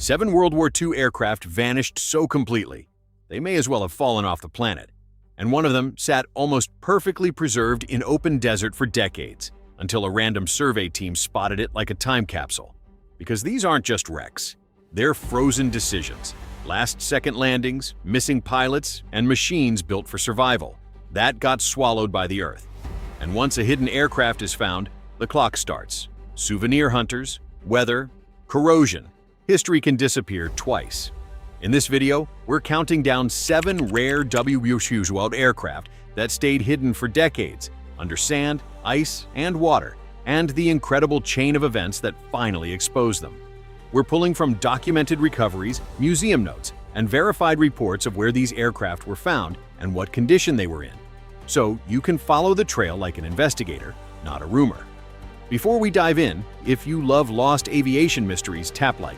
7 World War II aircraft vanished so completely, they may as well have fallen off the planet. And one of them sat almost perfectly preserved in open desert for decades, until a random survey team spotted it like a time capsule. Because these aren't just wrecks. They're frozen decisions, last-second landings, missing pilots, and machines built for survival. That got swallowed by the Earth. And once a hidden aircraft is found, the clock starts. Souvenir hunters, weather, corrosion. History can disappear twice. In this video, we're counting down 7 rare WWII aircraft that stayed hidden for decades, under sand, ice, and water, and the incredible chain of events that finally exposed them. We're pulling from documented recoveries, museum notes, and verified reports of where these aircraft were found and what condition they were in. So you can follow the trail like an investigator, not a rumor. Before we dive in, if you love lost aviation mysteries, tap like,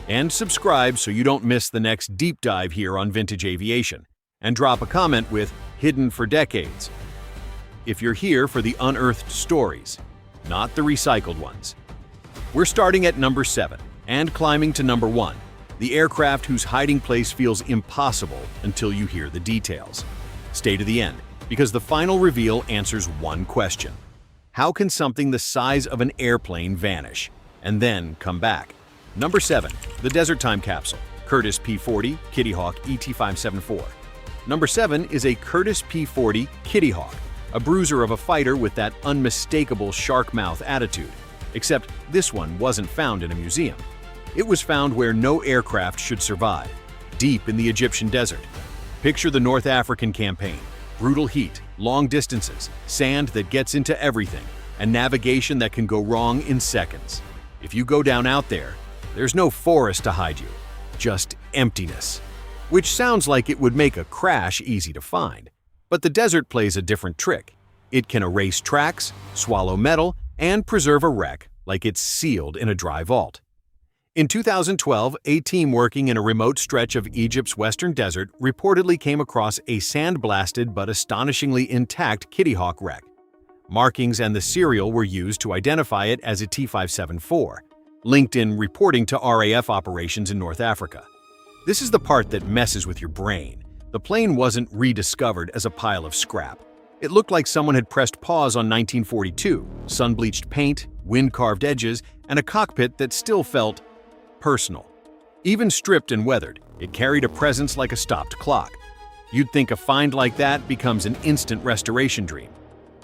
and subscribe so you don't miss the next deep dive here on vintage aviation. And drop a comment with "Hidden for Decades" if you're here for the unearthed stories, not the recycled ones. We're starting at number 7 and climbing to number 1, the aircraft whose hiding place feels impossible until you hear the details. Stay to the end, because the final reveal answers one question. How can something the size of an airplane vanish and then come back? Number 7, the Desert Time Capsule, Curtiss P-40 Kitty Hawk ET-574. Number 7 is a Curtiss P-40 Kitty Hawk, a bruiser of a fighter with that unmistakable shark mouth attitude. Except this one wasn't found in a museum. It was found where no aircraft should survive, deep in the Egyptian desert. Picture the North African campaign. Brutal heat, long distances, sand that gets into everything, and navigation that can go wrong in seconds. If you go down out there, there's no forest to hide you, just emptiness. Which sounds like it would make a crash easy to find. But the desert plays a different trick. It can erase tracks, swallow metal, and preserve a wreck like it's sealed in a dry vault. In 2012, a team working in a remote stretch of Egypt's western desert reportedly came across a sand-blasted but astonishingly intact Kitty Hawk wreck. Markings and the serial were used to identify it as a T-574, linked in reporting to RAF operations in North Africa. This is the part that messes with your brain. The plane wasn't rediscovered as a pile of scrap. It looked like someone had pressed pause on 1942, sun-bleached paint, wind-carved edges, and a cockpit that still felt personal. Even stripped and weathered, it carried a presence like a stopped clock. You'd think a find like that becomes an instant restoration dream.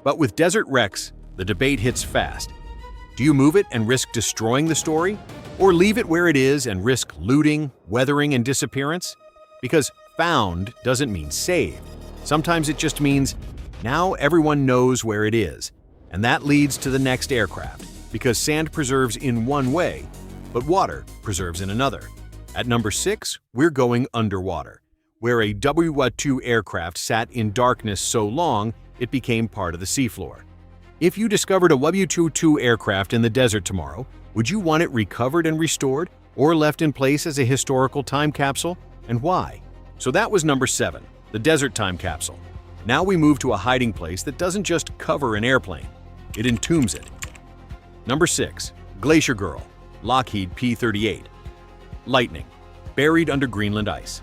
But with desert wrecks, the debate hits fast. Do you move it and risk destroying the story? Or leave it where it is and risk looting, weathering, and disappearance? Because found doesn't mean saved. Sometimes it just means now everyone knows where it is. And that leads to the next aircraft, because sand preserves in one way, but water preserves in another. At number 6, we're going underwater, where a WWII aircraft sat in darkness so long it became part of the seafloor. If you discovered a WWII aircraft in the desert tomorrow, would you want it recovered and restored, or left in place as a historical time capsule, and why? So that was number 7, the Desert Time Capsule. Now we move to a hiding place that doesn't just cover an airplane, it entombs it. Number 6, Glacier Girl, Lockheed P-38. Lightning, buried under Greenland ice.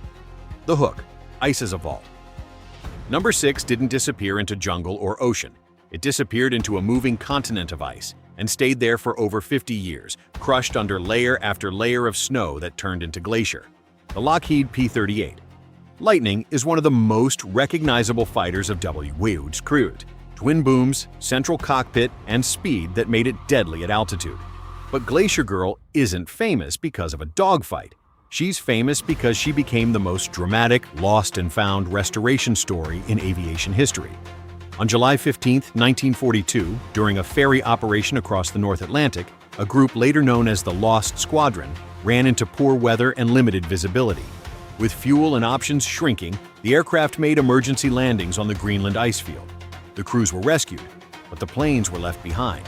The Hook, ice as a vault. Number 6 didn't disappear into jungle or ocean. It disappeared into a moving continent of ice and stayed there for over 50 years, crushed under layer after layer of snow that turned into glacier. The Lockheed P-38. Lightning is one of the most recognizable fighters of WWII's crew. Twin booms, central cockpit, and speed that made it deadly at altitude. But Glacier Girl isn't famous because of a dogfight. She's famous because she became the most dramatic lost and found restoration story in aviation history. On July 15, 1942, during a ferry operation across the North Atlantic, a group later known as the Lost Squadron ran into poor weather and limited visibility. With fuel and options shrinking, the aircraft made emergency landings on the Greenland ice field. The crews were rescued, but the planes were left behind.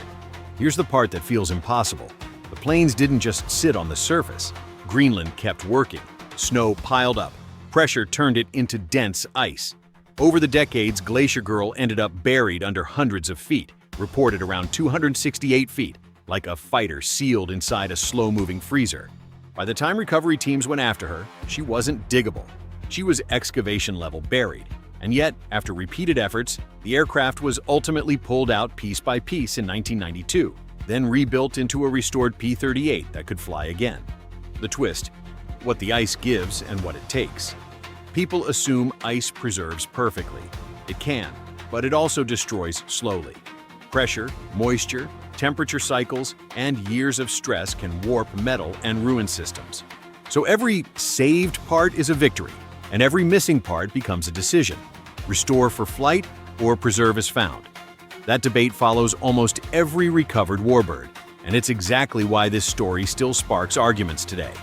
Here's the part that feels impossible. The planes didn't just sit on the surface. Greenland kept working. Snow piled up. Pressure turned it into dense ice. Over the decades, Glacier Girl ended up buried under hundreds of feet, reported around 268 feet, like a fighter sealed inside a slow-moving freezer. By the time recovery teams went after her, she wasn't diggable. She was excavation-level buried. And yet, after repeated efforts, the aircraft was ultimately pulled out piece by piece in 1992, then rebuilt into a restored P-38 that could fly again. The twist: what the ice gives and what it takes. People assume ice preserves perfectly. It can, but it also destroys slowly. Pressure, moisture, temperature cycles, and years of stress can warp metal and ruin systems. So every saved part is a victory, and every missing part becomes a decision: restore for flight or preserve as found. That debate follows almost every recovered warbird, and it's exactly why this story still sparks arguments today.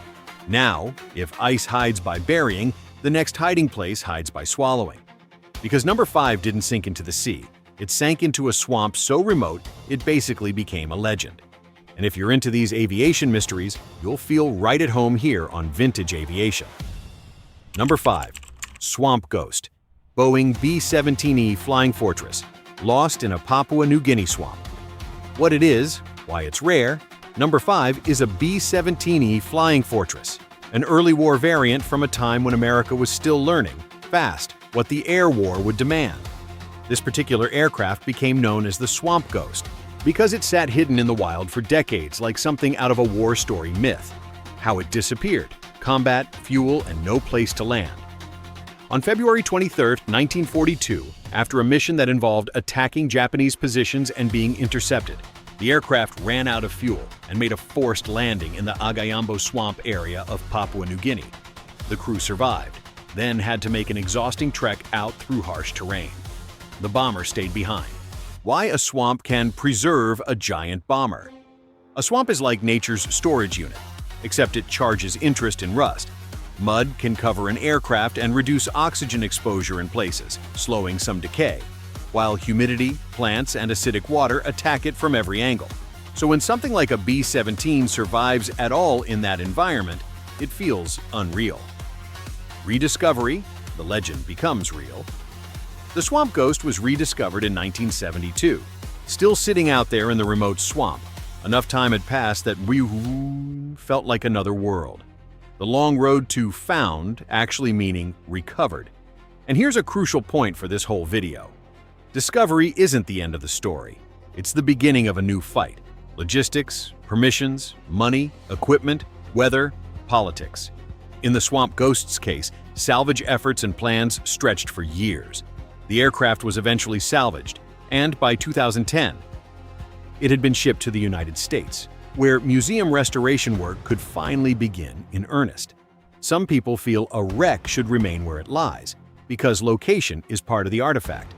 Now, if ice hides by burying, the next hiding place hides by swallowing. Because number 5 didn't sink into the sea, it sank into a swamp so remote it basically became a legend. And if you're into these aviation mysteries, you'll feel right at home here on Vintage Aviation. Number 5. Swamp Ghost. Boeing B-17E Flying Fortress, lost in a Papua New Guinea swamp. What it is, why it's rare. Number 5 is a B-17E Flying Fortress, an early war variant from a time when America was still learning, fast, what the air war would demand. This particular aircraft became known as the Swamp Ghost because it sat hidden in the wild for decades like something out of a war story myth. How it disappeared: combat, fuel, and no place to land. On February 23, 1942, after a mission that involved attacking Japanese positions and being intercepted, the aircraft ran out of fuel and made a forced landing in the Agayambo Swamp area of Papua New Guinea. The crew survived, then had to make an exhausting trek out through harsh terrain. The bomber stayed behind. Why a swamp can preserve a giant bomber? A swamp is like nature's storage unit, except it charges interest in rust. Mud can cover an aircraft and reduce oxygen exposure in places, slowing some decay, while humidity, plants, and acidic water attack it from every angle. So when something like a B-17 survives at all in that environment, it feels unreal. Rediscovery: the legend becomes real. The Swamp Ghost was rediscovered in 1972, still sitting out there in the remote swamp. Enough time had passed that we felt like another world. The long road to found actually meaning recovered. And here's a crucial point for this whole video. Discovery isn't the end of the story. It's the beginning of a new fight. Logistics, permissions, money, equipment, weather, politics. In the Swamp Ghost's case, salvage efforts and plans stretched for years. The aircraft was eventually salvaged, and by 2010, it had been shipped to the United States, where museum restoration work could finally begin in earnest. Some people feel a wreck should remain where it lies, because location is part of the artifact.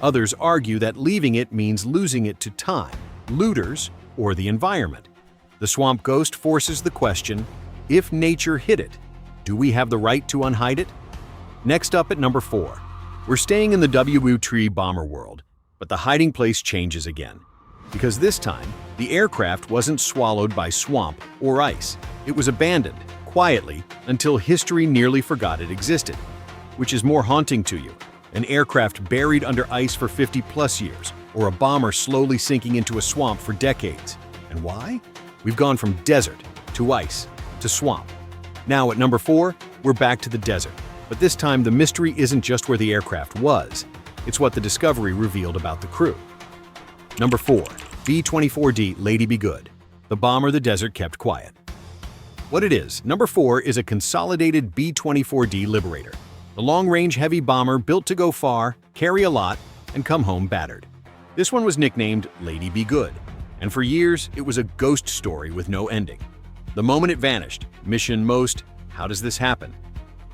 Others argue that leaving it means losing it to time, looters, or the environment. The Swamp Ghost forces the question: if nature hid it, do we have the right to unhide it? Next up at number 4. We're staying in the WWII bomber world, but the hiding place changes again. Because this time, the aircraft wasn't swallowed by swamp or ice. It was abandoned, quietly, until history nearly forgot it existed. Which is more haunting to you: an aircraft buried under ice for 50+ years, or a bomber slowly sinking into a swamp for decades? And why? We've gone from desert to ice to swamp. Now at number 4, we're back to the desert. But this time the mystery isn't just where the aircraft was, it's what the discovery revealed about the crew. Number 4. B-24D Lady Be Good, the bomber the desert kept quiet. What it is: number 4 is a consolidated B-24D Liberator, the long-range heavy bomber built to go far, carry a lot, and come home battered. This one was nicknamed Lady Be Good, and for years it was a ghost story with no ending. The moment it vanished, mission most, how does this happen?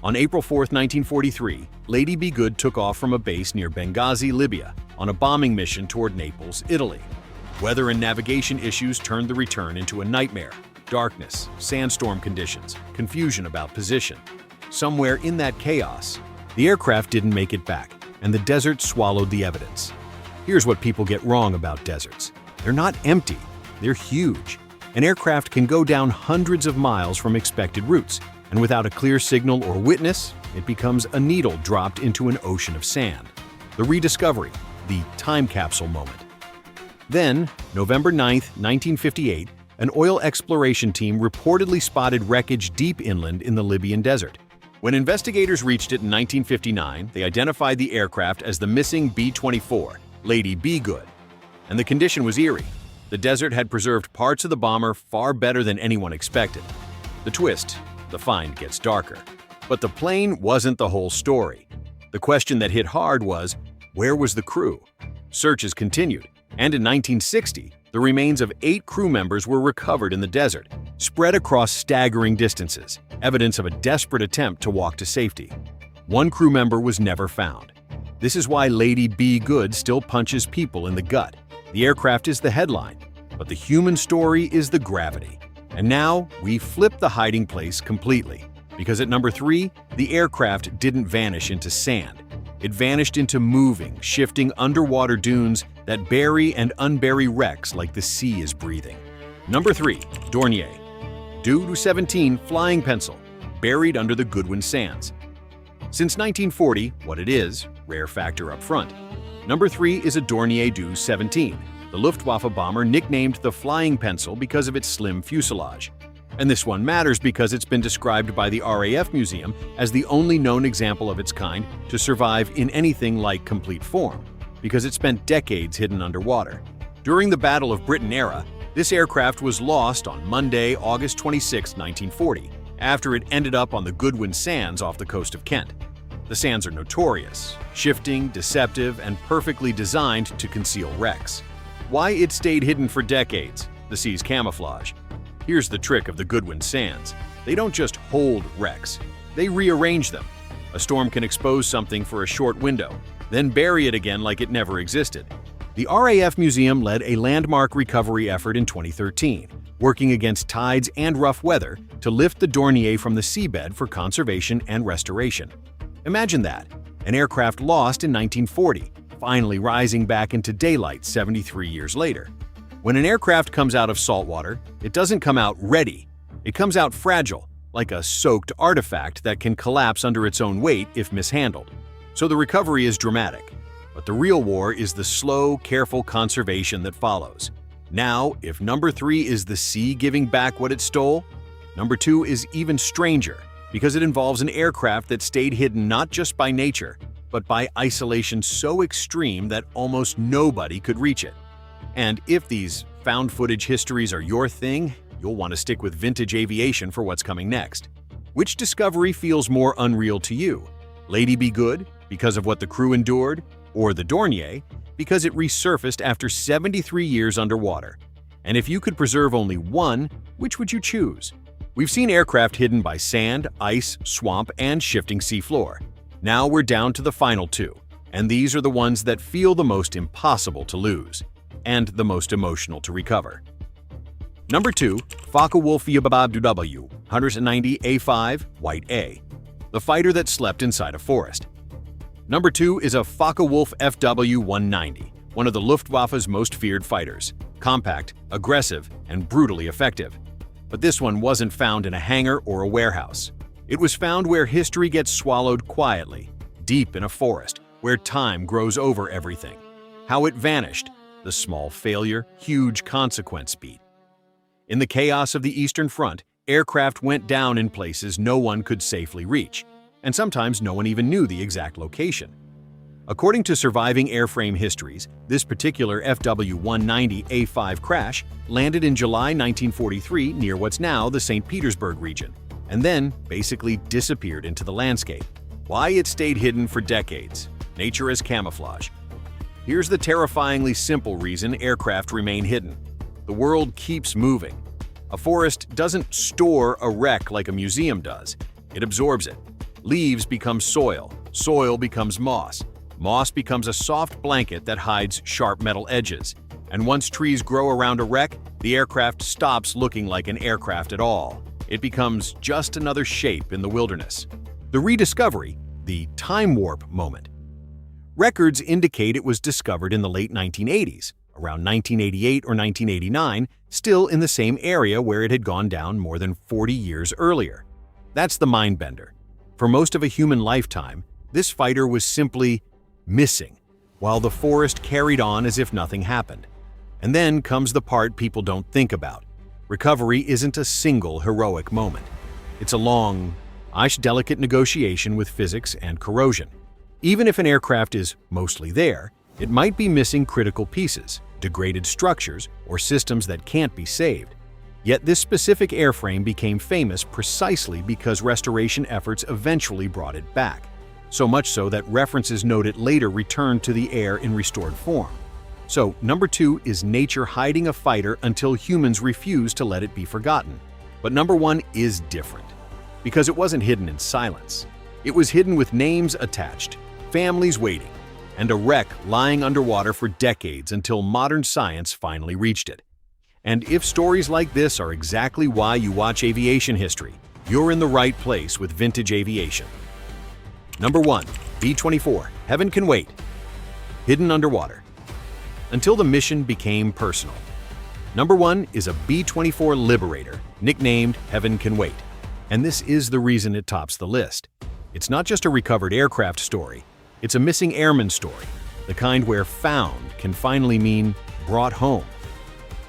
On April 4, 1943, Lady Be Good took off from a base near Benghazi, Libya, on a bombing mission toward Naples, Italy. Weather and navigation issues turned the return into a nightmare. Darkness, sandstorm conditions, confusion about position. Somewhere in that chaos, the aircraft didn't make it back, and the desert swallowed the evidence. Here's what people get wrong about deserts: they're not empty, they're huge. An aircraft can go down hundreds of miles from expected routes, and without a clear signal or witness, it becomes a needle dropped into an ocean of sand. The rediscovery, the time capsule moment. Then, November 9, 1958, an oil exploration team reportedly spotted wreckage deep inland in the Libyan desert. When investigators reached it in 1959, they identified the aircraft as the missing B-24, Lady Be Good. And the condition was eerie. The desert had preserved parts of the bomber far better than anyone expected. The twist, the find gets darker. But the plane wasn't the whole story. The question that hit hard was, where was the crew? Searches continued, and in 1960, the remains of 8 crew members were recovered in the desert, spread across staggering distances, evidence of a desperate attempt to walk to safety. One crew member was never found. This is why Lady Be Good still punches people in the gut. The aircraft is the headline, but the human story is the gravity. And now, we flip the hiding place completely. Because at number 3, the aircraft didn't vanish into sand. It vanished into moving, shifting underwater dunes that bury and unbury wrecks like the sea is breathing. Number 3, Dornier. WWII flying pencil, buried under the Goodwin Sands. Since 1940, what it is, rare factor up front. Number 3 is a Dornier Do-17, the Luftwaffe bomber nicknamed the Flying Pencil because of its slim fuselage. And this one matters because it's been described by the RAF Museum as the only known example of its kind to survive in anything like complete form, because it spent decades hidden underwater. During the Battle of Britain era, this aircraft was lost on Monday, August 26, 1940, after it ended up on the Goodwin Sands off the coast of Kent. The sands are notorious, shifting, deceptive, and perfectly designed to conceal wrecks. Why it stayed hidden for decades? The sea's camouflage. Here's the trick of the Goodwin Sands. They don't just hold wrecks, they rearrange them. A storm can expose something for a short window, then bury it again like it never existed. The RAF Museum led a landmark recovery effort in 2013, working against tides and rough weather to lift the Dornier from the seabed for conservation and restoration. Imagine that, an aircraft lost in 1940, finally rising back into daylight 73 years later. When an aircraft comes out of saltwater, it doesn't come out ready. It comes out fragile, like a soaked artifact that can collapse under its own weight if mishandled. So the recovery is dramatic. But the real war is the slow, careful conservation that follows. Now, if number 3 is the sea giving back what it stole, number 2 is even stranger, because it involves an aircraft that stayed hidden not just by nature, but by isolation so extreme that almost nobody could reach it. And if these found footage histories are your thing, you'll want to stick with vintage aviation for what's coming next. Which discovery feels more unreal to you? Lady Be Good, because of what the crew endured, or the Dornier, because it resurfaced after 73 years underwater? And if you could preserve only one, which would you choose? We've seen aircraft hidden by sand, ice, swamp, and shifting seafloor. Now we're down to the final 2, and these are the ones that feel the most impossible to lose, and the most emotional to recover. Number 2, Focke-Wulf WWII White A, the fighter that slept inside a forest. Number 2 is a Focke-Wulf FW-190, one of the Luftwaffe's most feared fighters, compact, aggressive, and brutally effective. But this one wasn't found in a hangar or a warehouse. It was found where history gets swallowed quietly, deep in a forest, where time grows over everything. How it vanished, the small failure, huge consequence beat. In the chaos of the Eastern Front, aircraft went down in places no one could safely reach, and sometimes no one even knew the exact location. According to surviving airframe histories, this particular FW-190A5 crash landed in July 1943 near what's now the St. Petersburg region, and then basically disappeared into the landscape. Why it stayed hidden for decades? Nature as camouflage. Here's the terrifyingly simple reason aircraft remain hidden. The world keeps moving. A forest doesn't store a wreck like a museum does. It absorbs it. Leaves become soil. Soil becomes moss. Moss becomes a soft blanket that hides sharp metal edges. And once trees grow around a wreck, the aircraft stops looking like an aircraft at all. It becomes just another shape in the wilderness. The rediscovery, the time warp moment. Records indicate it was discovered in the late 1980s, around 1988 or 1989, still in the same area where it had gone down more than 40 years earlier. That's the mind-bender. For most of a human lifetime, this fighter was simply missing, while the forest carried on as if nothing happened. And then comes the part people don't think about. recovery isn't a single heroic moment. It's a long, delicate negotiation with physics and corrosion. Even if an aircraft is mostly there, it might be missing critical pieces, degraded structures, or systems that can't be saved. Yet this specific airframe became famous precisely because restoration efforts eventually brought it back, so much so that references note it later returned to the air in restored form. So, number 2 is nature hiding a fighter until humans refuse to let it be forgotten. But number 1 is different, because it wasn't hidden in silence. It was hidden with names attached, families waiting, and a wreck lying underwater for decades until modern science finally reached it. And if stories like this are exactly why you watch aviation history, you're in the right place with Vintage Aviation. Number 1. B-24, Heaven Can Wait. Hidden underwater. Until the mission became personal. Number 1 is a B-24 Liberator, nicknamed Heaven Can Wait. And this is the reason it tops the list. It's not just a recovered aircraft story, it's a missing airman story, the kind where found can finally mean brought home.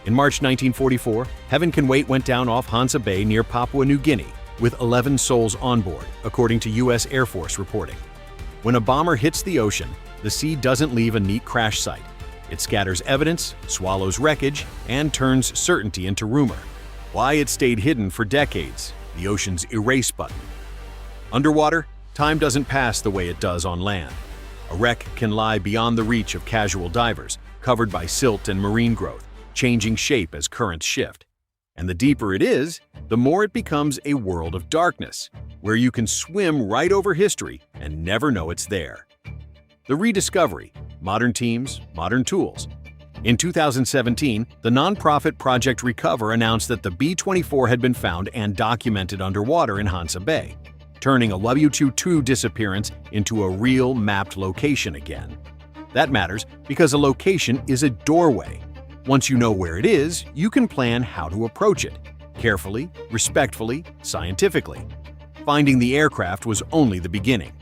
In March 1944, Heaven Can Wait went down off Hansa Bay near Papua New Guinea, with 11 souls on board, according to U.S. Air Force reporting. When a bomber hits the ocean, the sea doesn't leave a neat crash site. It scatters evidence, swallows wreckage, and turns certainty into rumor. Why it stayed hidden for decades, the ocean's erase button. Underwater, time doesn't pass the way it does on land. A wreck can lie beyond the reach of casual divers, covered by silt and marine growth, changing shape as currents shift. And the deeper it is, the more it becomes a world of darkness, where you can swim right over history and never know it's there. The rediscovery, modern teams, modern tools. In 2017, the nonprofit Project Recover announced that the B-24 had been found and documented underwater in Hansa Bay, turning a WWII disappearance into a real mapped location again. That matters because a location is a doorway. Once you know where it is, you can plan how to approach it, carefully, respectfully, scientifically. Finding the aircraft was only the beginning.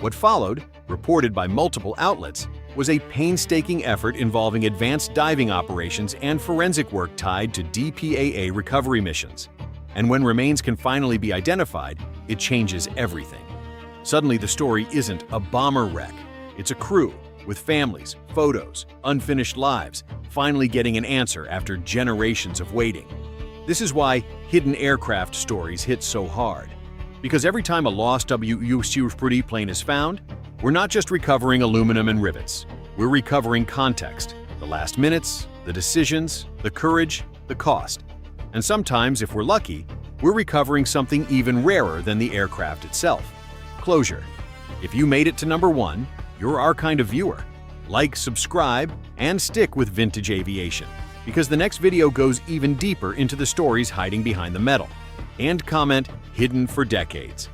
What followed, reported by multiple outlets, was a painstaking effort involving advanced diving operations and forensic work tied to DPAA recovery missions. And when remains can finally be identified, it changes everything. Suddenly the story isn't a bomber wreck, it's a crew, with families, photos, unfinished lives, finally getting an answer after generations of waiting. This is why hidden aircraft stories hit so hard. Because every time a lost WWII plane is found, we're not just recovering aluminum and rivets. We're recovering context, the last minutes, the decisions, the courage, the cost. And sometimes, if we're lucky, we're recovering something even rarer than the aircraft itself: closure. If you made it to number 1, you're our kind of viewer. Like, subscribe, and stick with Vintage Aviation, because the next video goes even deeper into the stories hiding behind the metal. And comment, hidden for decades.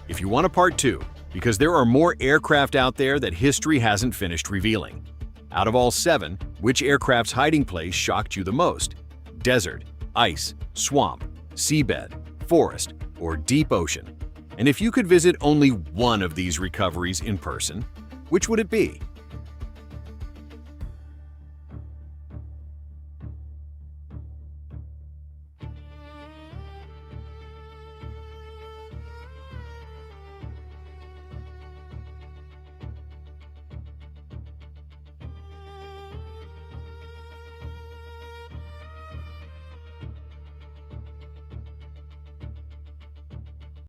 If you want a part 2, because there are more aircraft out there that history hasn't finished revealing. Out of all 7, which aircraft's hiding place shocked you the most? Desert, ice, swamp, seabed, forest, or deep ocean? And if you could visit only one of these recoveries in person, which would it be?